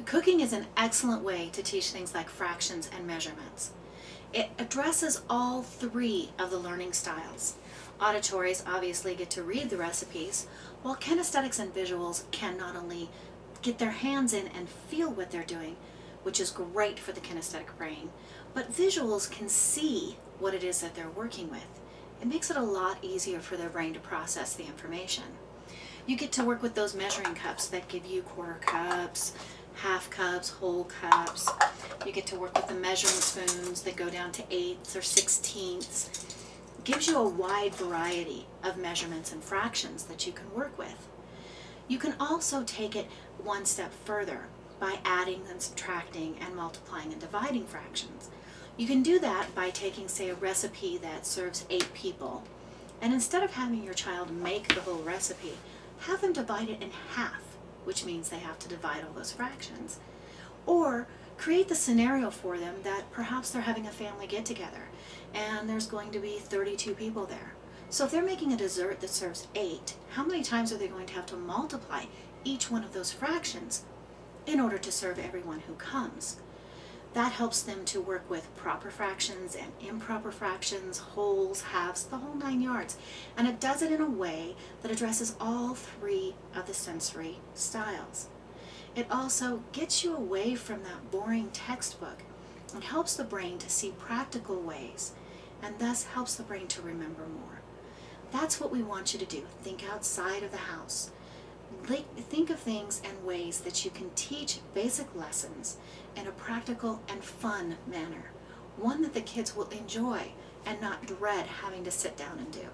Cooking is an excellent way to teach things like fractions and measurements. It addresses all three of the learning styles. Auditories obviously get to read the recipes, while kinesthetics and visuals can not only get their hands in and feel what they're doing, which is great for the kinesthetic brain, but visuals can see what it is that they're working with. It makes it a lot easier for their brain to process the information. You get to work with those measuring cups that give you quarter cups, half cups, whole cups. You get to work with the measuring spoons that go down to eighths or sixteenths. It gives you a wide variety of measurements and fractions that you can work with. You can also take it one step further by adding and subtracting and multiplying and dividing fractions. You can do that by taking, say, a recipe that serves 8 people, and instead of having your child make the whole recipe, have them divide it in half, which means they have to divide all those fractions. Or create the scenario for them that perhaps they're having a family get-together and there's going to be 32 people there. So if they're making a dessert that serves 8, how many times are they going to have to multiply each one of those fractions in order to serve everyone who comes? That helps them to work with proper fractions and improper fractions, wholes, halves, the whole 9 yards. And it does it in a way that addresses all three of the sensory styles. It also gets you away from that boring textbook and helps the brain to see practical ways, and thus helps the brain to remember more. That's what we want you to do. Think outside of the house. Think of things and ways that you can teach basic lessons in a practical and fun manner, one that the kids will enjoy and not dread having to sit down and do.